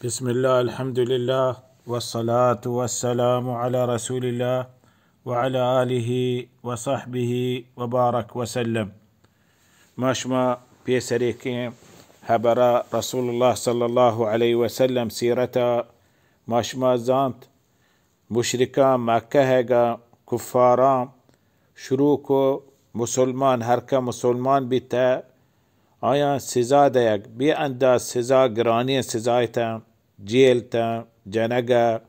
بسم الله، الحمد لله، والصلاة والسلام على رسول الله وعلى آله وصحبه وبارك وسلم. ماشما بيسريكين هبرا رسول الله صلى الله عليه وسلم سيرتا ماشما زانت مشركان مكة كفاران شروكو مسلمان هركا مسلمان بيتا آیا سزا ديك بي انداز سزا گرانی سزایتا جیلتا جنگا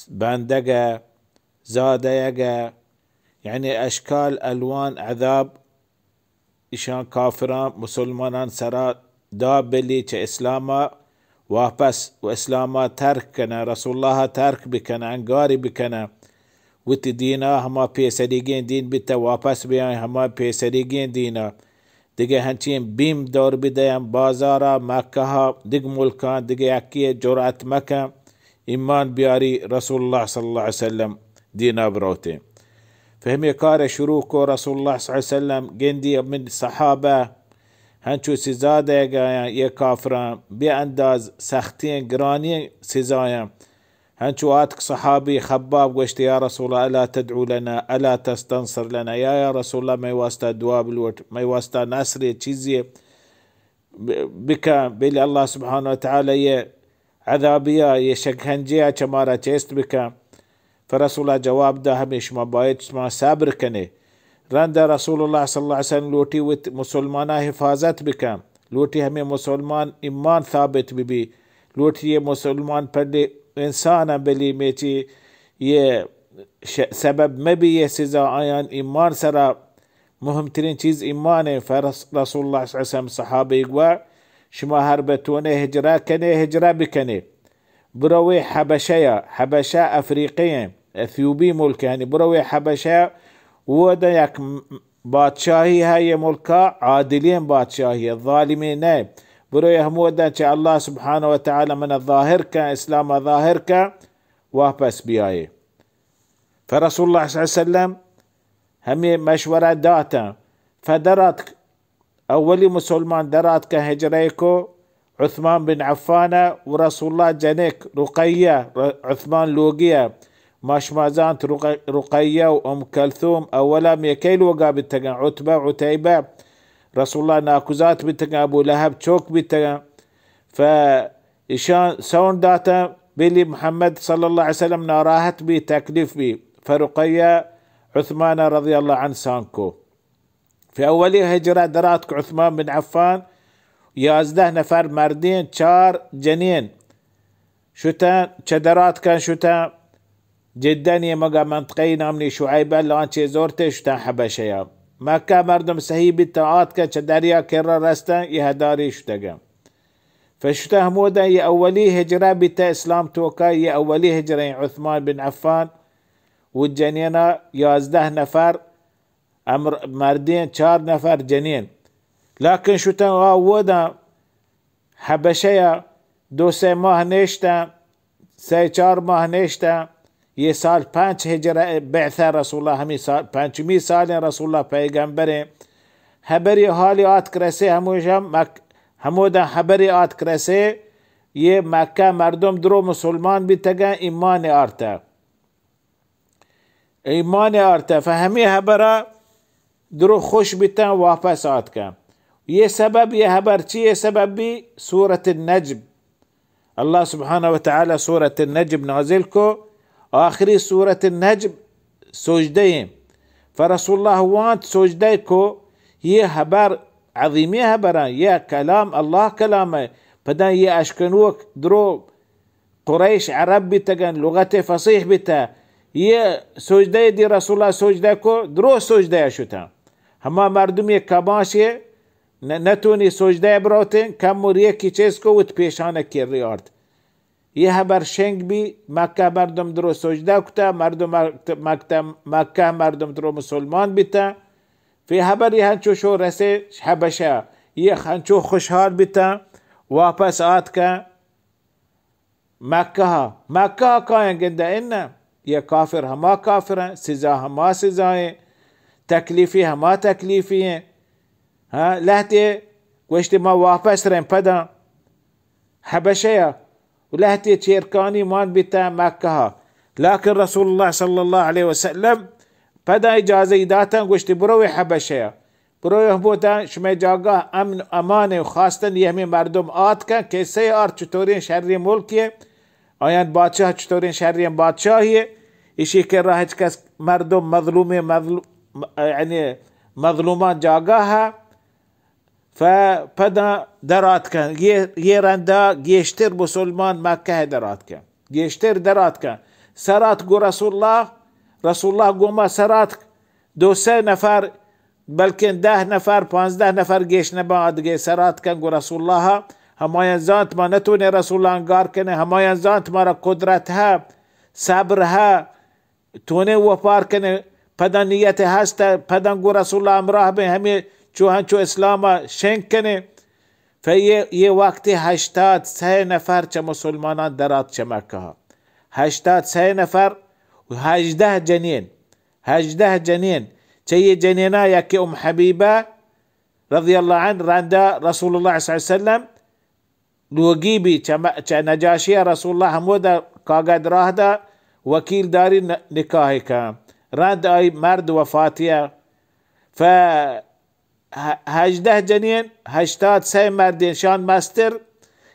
بندگا زاديقا، يعني اشكال الوان عذاب اشان كافران مسلمان سرا دابلي چه اسلاما واپس و اسلاما ترك كنا رسول الله ترك بكنا انقاري بكنا وت دينا هما پیسريگين دين بتا واپس بيان هما پیسريگين دينا دیگه هنچین بیم دور بدهیم بازارا مکه ها دیگه ملکان دیگه یکی جرأت مکه ایمان بیاری رسول الله صلی الله علیه وسلم دینا بروته. فهمی کار شروع کو رسول الله صلی الله علیه وسلم گندی من صحابه هنچو سزا دیگه یه کافران بی انداز سختین گرانی سزایم هنچو آتك صحابي خباب قشت يا رسول الله ألا تدعو لنا ألا تستنصر لنا يا رسول الله ما يواسطة دواب الوقت ما يواسطة نصر چيزي بك بلي الله سبحانه وتعالى يه عذابية يه شكهنجية چمارا چيست بك فرسول الله جواب ده هميش ما بايت ما صبر كنه رند رسول الله صلى الله عليه وسلم لوتي وت مسلمانا حفاظت بك لوتي همي مسلمان إيمان ثابت ببي لوتي مسلمان پده انسانا بلی میچی یه سبب مبی سزا آیان ایمان سرا مهمترین چیز ایمانه. فرسول الله صلی الله علیه وسلم صحابه يقوى شما هر بتونه هجره کنه هجره بکنه بروي حبشه افریقیه اثیوبی ملک يعني بروي حبشه ودا یک بادشاهی های ملکا عادلین بادشاهی الظالمين نه بروي همودا چه الله سبحانه وتعالى من الظاهر کا اسلام ظاهر کا واپس بیائے. فرسول الله صلى الله عليه وسلم همي مشورة داتا فدرات اولي مسلمان درات كهجريكو عثمان بن عفان ورسول الله جنيك رقية عثمان لوقية ماشمازانت رقية وام كلثوم اولا ميكيل وقا بالتقن عتبة عتيبة رسول الله ناكوزات بتقن ابو لهب تشوك بتقن فإشان سون داتا بلي محمد صلى الله عليه وسلم ناراهت بي تكليف بي فرقية عثمان رضي الله عنه سانكو في أولي هجرة دراتك عثمان بن عفان يازده نفر مردين چار جنين شتان چدرات كان شتان جدا يمقى منطقي نامني شعيبة لان چه زورته شتان حبشيا مكة مردم سهيب التعات كان چدريا كرر رستان يهداري شتاقا فشتا همودا يا أولي هجرة بتا إسلام توكا يا أولي هجرة عثمان بن عفان والجنينة يازده نفر مردين چار نفر جنين لكن شتا ودا حبشيا دو سه ماه نشتا سه چار ماه نشتا ये साल 5 هجرة بعثة رسول الله همي سال 500 سال رسول الله پیغمبر خبری حالی آت کرسه همودا خبری آت کرسه ये مکه مردم درو مسلمان بیتگن ایمان آرتا فهمی خبره درو خوش بیتن واپس آت کن. ये سبب ये خبر چیه سبب بی سورة النجم الله سبحانه وتعالى سورة النجم نازل کو آخری سورة النجم سجده فرسول الله وانت سجده کو ये خبر عظيمي خبره ये كلام الله كلامه بدن ये اشكنوك درو قريش عرب بتگن لغت فصيح بتا ये سجده دي رسول الله سجده کو درو سجده شتا هما مردم ये کباشه نتوني سجده بروتين كم مريه کی چیز کو وت پیشانه کی ریارد ये خبر شنگ بی مکه مردم درو سجده کتا مردم مکه مردم درو مسلمان بیتا في خبری هنچو شو رسه حبشه ये هنچو خوشحال بیتا واپس آت که مکه کاین گنده اینا ये काफिर हमा काफिर हैं सजा हमा सजाएं तकलीफी हमा तकलीफी हैं हाँ लहते वश्ते ما واپس رن پدا حبشية ولهتي تشيركاني مان بتا مكة. لكن رسول الله صلى الله عليه وسلم بدا إجازة داتا قشت بروي حبشية بروي هبوتا شما جاقاه أمن أمانة وخاصة يهمي مردم آتكا كيسي آر چطورين شهرين ملكية آيان بادشاه چطورين شهرين بادشاهية إشي كي راهج كس مردم مظلومة يعني مظلومان جاقاها فبدا درات كان يرندا جيشتر مسلمان مكة درات كان جيشتر درات كان سرات قو رسول الله قوما سرات 2 نفر بلكن 10 نفر 15 نفر جيش نباد جي سرات كان قو رسول الله همايان زانت ما نتوني رسول الله انقار كنه همايان زانت ما قدرتها صبرها توني وفار كنه پدا نیت هست پدا قو رسول الله امراه به همه چو اسلام شنک کنه فیه وقتی 83 نفر چه مسلمانان درات چه مکه 83 نفر و 18 جنین چه یه جنینا یکی حبیبه رضی الله عنه رنده رسول الله صلی الله علیه وسلم لوگیبی چه نجاشی رسول الله هموده کاغد راه ده وکیل داری نکاهی که رند آی مرد وفاتیه 18 جنين 83 مردين شان ماستر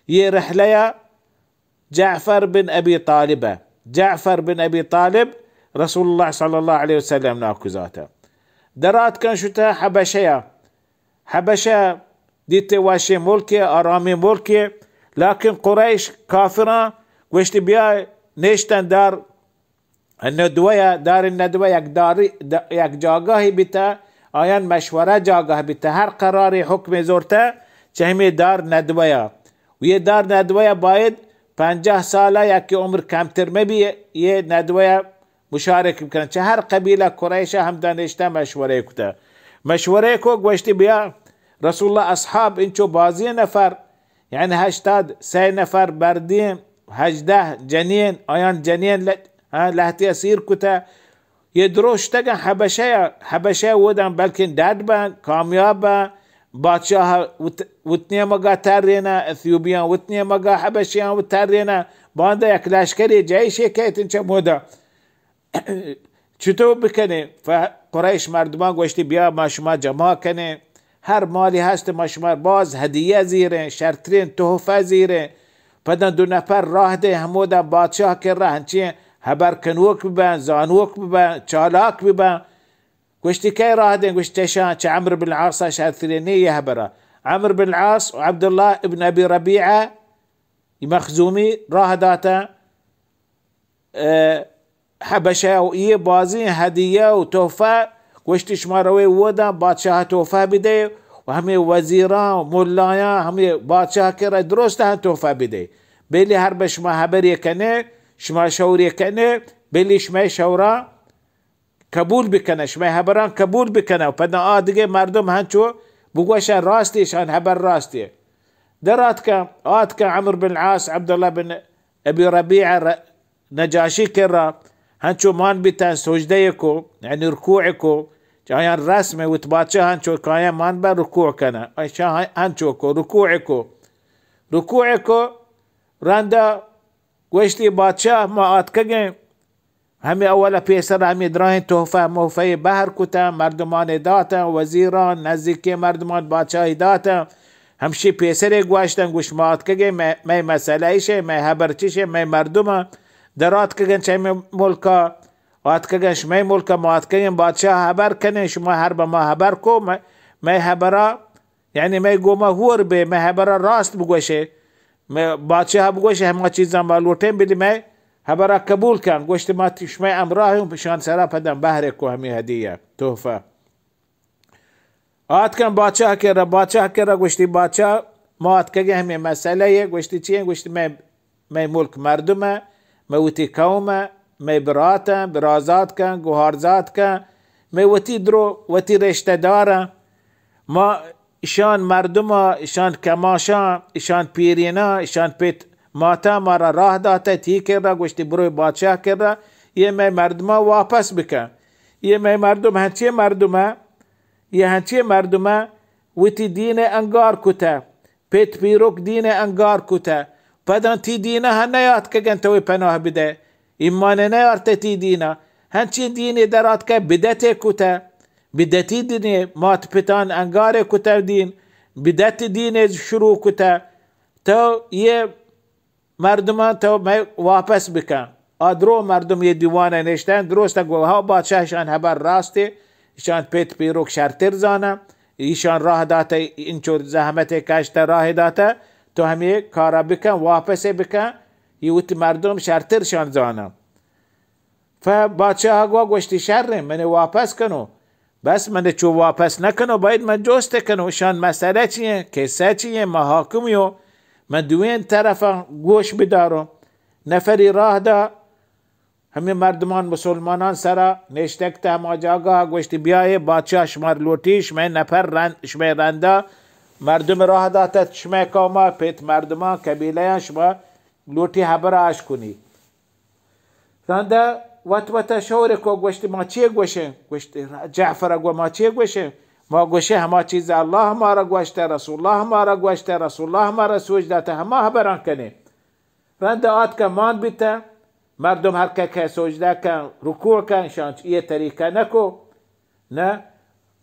يه رحلة جعفر بن أبي طالب رسول الله صلى الله عليه وسلم ناكو ذاته درات كان شتا حبشة ديت واشي ملكي آرامي ملكي لكن قريش كافرة وشت بيا نيشتن دار الندوية يك جاگاهي بتا آیان مشوره جاگاه بیته هر قراری حکم زورته چهمی دار ندویا و یه دار ندویا باید 50 ساله یکی عمر کمتر مبی یه ندویا مشارک بکنن چه هر قبیله قریشه هم دانشته مشوره کو گوشتی بیا رسول الله اصحاب انچو بازی نفر یعنی 83 نفر بردیم 18 جنین آیان جنین لحتی اسیر کتا يدروش تگن حبشه ودن بلکن داد بان کامیاب بان بادشاه وتنيا مگا ترينا اثيوبيان وتنيا مگا حبشيان وترينا بانده یک لشکری جایشه که تنچه مودا چطور بکنه فقریش مردمان گوشتی بیا ما شما جمع کنه هر مالی هست ما شما باز هدیه زیره شرطرین تحفه زیره پدن 2 نفر راه ده همودا بادشاه که راه هنچیه هبر کنوک ببن زانوک ببن چالاک ببن گوشتی که راه دین گوشتی شان چه عمرو بن العاص شاثرينيه هبره عمرو بن العاص وعبد الله ابن ابي ربيعه مخزومي راه داتا حبشه و بازی هدیه و تحفه گوشتی شما روی ودا بادشاه تحفه بده و همه وزیران و ملایان همه بادشاه که را درست هم تحفه بده بلی هر به شما حبری کنه شما شوری کنه بلی شما شورا قبول بکنه شما حبران قبول بکنه و پدن دیگه مردم هنچو بگوش راستیشان حبر راستی درات که عمرو بن العاص عبدالله بن ابي ربيعه نجاشی کرا هنچو مان بیتن سجده کو یعنی رکوع کو جایان رسمه و تبادشه هنچو کایا مان بر رکوع کنه ایشا هنچو کو رکوع کو رنده گوشتی بادشاه ما آت کگه همه اولا پیسر همه دراهن تحفه موفه بهر کتا مردمان داتا وزیران نزدیکی مردمان بادشاهی داتا همشی پیسر گوشتن گوش ما آت کگه می مسئله ایشه می هبرچیشه می مردم درات کگن چه ملکا آت کگن شمی ملکا ما آت کگن بادشاه هبر کنه شما هر با ما هبر کو می هبرا یعنی می گوما هور به می هبرا راست بگوشه بادشاه بگوشه همه چیزا مالوتن بلی می هبرا قبول کن گوشت ما شمی امراهم پشان سرا پدن بهره کو همی هدیه تحفه آت کن بادشاه کرا گوشتی بادشاه ما آت کگه همی مسئله گوشتی چیه گوشتی می ملک مردمه می وتی قومه می برازات کن گوهارزات کن می وتی درو وتی رشته داره ما ایشان مردم ایشان کماشان ایشان پیرینا ایشان پیت ماتا مارا راه داتا تی کرده گوشتی بروی بادشاه کرده یه می مردم واپس بکن یه می مردم هنچی مردمه وتی دین انگار کتا پیت پیروک دین انگار کتا پدان تی دینا هن نیاد که گنتوی پناه بده ایمان نیارت تی دینا هنچین دینی درات که بدت کتا بدتی دینی مات پتان انگار کتا دین بدت دین شروع کتا تو یه مردمان تو واپس بکن آدرو مردم یه دیوانه نشتن درست گو ها بادشاهشان هبر راسته ایشان پیت پیروک شرطر زانه ایشان راه داته اینچور زحمت کشت راه داته تو همیه کارا بکن واپس بکن یوت مردم شرطر شان زانه فبادشاه گوشتی شرم من واپس کنو بس من چو واپس نکنو باید من جست کنو شان مسئله چیه کسه چیه محاکمیو من دوین طرف گوش بدارم نفری راه دا همین مردمان مسلمانان سرا نشتکت هم جاگاه گوشتی بیای بادشاه شمار لوٹی شما نفر شما رنده مردم راه داتت شما کاما پیت مردمان کبیله شما لوٹی حبراش کنی رنده وات شوره کو گوشتی ما چیه گوشه گوشتی جعفر گو ما چیه گوشه ما گوشه همه چیز الله ہمارا گوشته رسول الله ہمارا گوشته رسول الله ہمارا سوچ داته همه خبران کنه رنده آت که مان بیته مردم هر که سجده کن رکوع کن شان یه طریقه نکو نه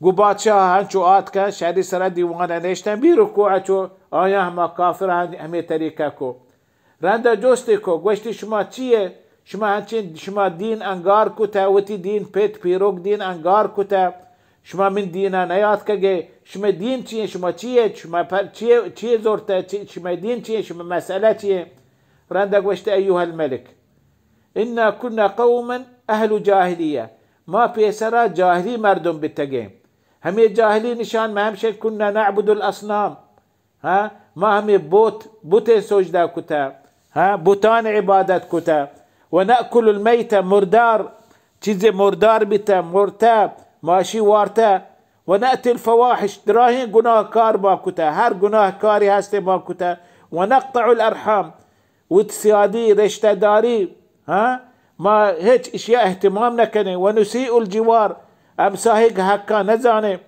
گو بادشاه هنچو آت کن شهری سر دیوانه نشتن بی رکوع چو آیا همه کافر همه طریقه کو رنده جستی کو گوشتی شما چیه شما هنچین شما دین انگار کتا وتی دین پیت پیروک دین انگار کتا شما من دینا نیاد که شما دین چیه شما چیه شما چیه زورته شما دین چیه شما مسئله چیه رنده گوشتی ایوها الملک إنا كنا قوما أهل جاهلية ما بيسرا جاهلي مردم بتجيم همي جاهلي نشان ما همش كنا نعبد الأصنام ها ما همي بوت سجدة كتا ها بوتان عبادة كتا ونأكل الميتة مردار چیز مردار بتا مرتاب ماشي وارتا ونأتي الفواحش دراهين گناه كار با كتا هر گناه كاري هسته با كتا ونقطع الأرحام وتسيادي رشتة داري ها ما هيك اشياء اهتمام نكنه ونسيء الجوار امساهيك هكا نزانه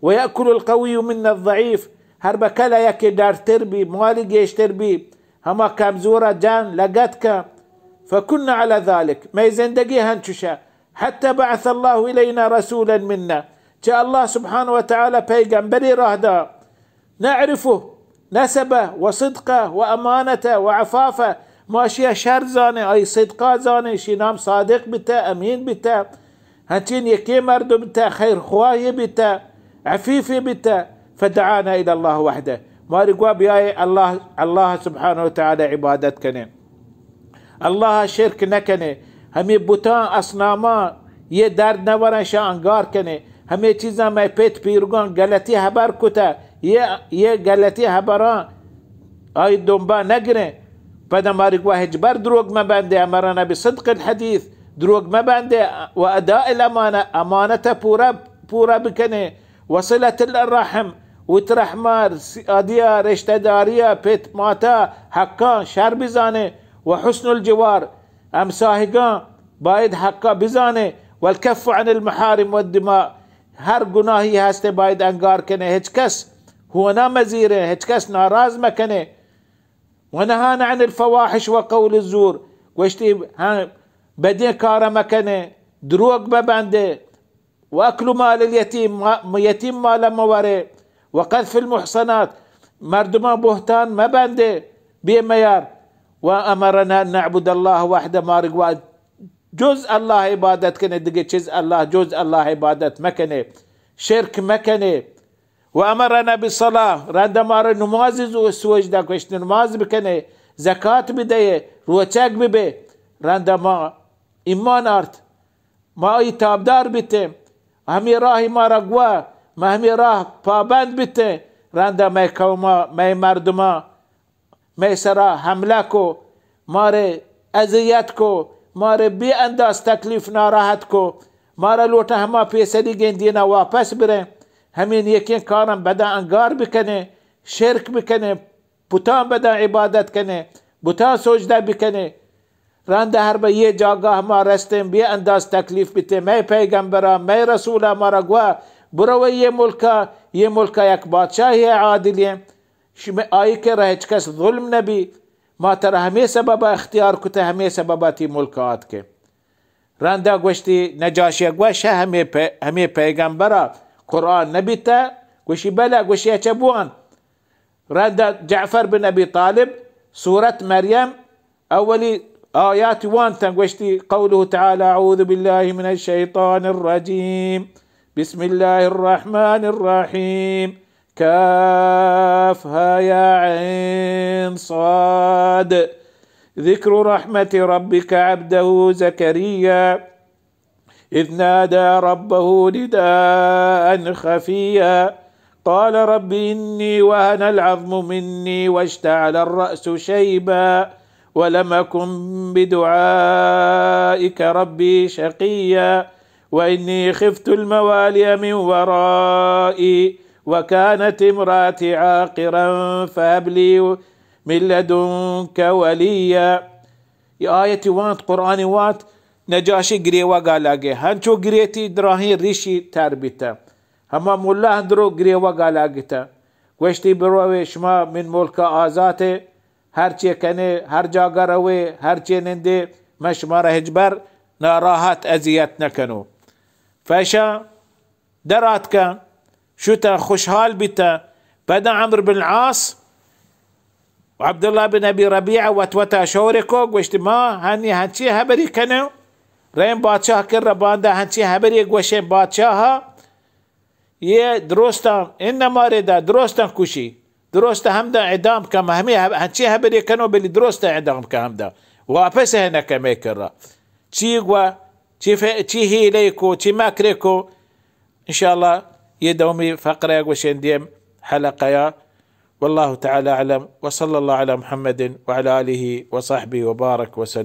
ويأكل القوي منا الضعيف هربا كلا يكي دار تربي مالي جيش تربي هما كمزورة جان لقتك فكنا على ذلك ما يزندقي هنششا حتى بعث الله إلينا رسولا منا جاء الله سبحانه وتعالى بيغمبري رهدا نعرفه نسبه وصدقه وأمانته وعفافه ماشي شر زانه اي صدقا زانه شينام صادق بتا امين بتا هنتين يكي مرد بتا خير خواهي بتا عفيفي بتا فدعانا الى الله وحده ما رقوا بياي الله سبحانه وتعالى عبادت كنه الله شرك نكنه همي بوتان اصناما ये दर्द न वरा शा अंगार कने हमें चीज़ा मैं पेट पीरुगां गलती हबर कुता ये गलती हबरा आई दुंबा नगरे فدا مارك واحد جبر دروغ ما بنده أمرنا بصدق الحديث دروغ ما بنده وأداء الأمانة أمانة بورا بكنه وصلة الرحم وترحمار أديا رشتة داريا بيت ماتا حقا شر بزانه وحسن الجوار أمساهقان بايد حقا بزانه والكف عن المحارم والدماء هر گناهي هسته بايد انگار کنه هیچ کس هو نامزيره هیچ کس ناراز مکنه ونهانا عن الفواحش وقول الزور واشتي بدين كارا مكانه دروغ ببنده واكل مال اليتيم يتيم مال مواري وقذف المحصنات مردما بهتان مبنده بميار وامرنا ان نعبد الله وحده مارق جزء الله عبادت كنه دقي جزء الله عبادت مكنه شرك مكنه وأمرنا بالصلاة رند مار نماز سوج دا كشت نماز بكنه زكاة بديه روچك ببه رند ما إيمان أرت ما أي تابدار بته همي راهي ما رقوا ما همي راه پابند بته رند ما كوما ما مردما ما سرا حمله کو ماره اذیت کو ماره بی انداز تکلیف ناراحت کو ماره لوٹا هما پیسری گندینا واپس بره همین یکی کارم بدا انگار بکنه شرک بکنه بوتان بدا عبادت کنه بوتان سجده بکنه رنده هر به یه جاگاه ما رستیم بی انداز تکلیف بیته می پیغمبرا می رسولا ما را گوه برو یه ملکا یک بادشاهی عادلیه آیی که را هیچ کس ظلم نبی ما ترى همي سبب اختيار كته همي سبباتي ملكاتك راندا گوشتی نجاشی گوشه همه پیغمبر قرآن نبیتا گوشی بلا گوشی چبوان راندا جعفر بن ابي طالب سورة مريم اولي آيات وانتا گوشتی قوله تعالى اعوذ بالله من الشيطان الرجيم بسم الله الرحمن الرحيم كافها يا عين صاد ذكر رحمة ربك عبده زكريا إذ نادى ربه نداء خفيا قال رب إني وهن العظم مني واشتعل الرأس شيبا ولم أكن بدعائك ربي شقيا وإني خفت الموالي من ورائي وكانت امرأتي عاقرا فهب لي من لدنك وليا آية وانت قرآن وانت نجاشي قريوا قالاقي هنشو قريتي دراهين ريشي تربيتا هما مولا هندرو قريوا قالاقيتا وشتي بروي شما من ملك آزاتي هرچي كني هر جاقا روي هرچي نندي مشما رهجبر ناراهات أزيات نكنو فاشا دراتك شوتا خوشحال بتا بدا عمرو بن العاص وعبد الله بن ابي ربيعه وتوتا شوركو گوشت ما هني هنچي هبري كنو رين بادشاه كر باندا هنچي هبري گوشين بادشاه يه درستا انما ردا درستا كوشي درستا همدا اعدام كما همي هنچي هبري كنو بلي درستا اعدام كهمدا واپس هنا كما كرا چيغوا چي هي ليكو چي ماكريكو ان شاء الله يدومي فقره گوشين ديم حلقه يا والله تعالى أعلم وصلى الله على محمد وعلى آله وصحبه وبارك وسلم.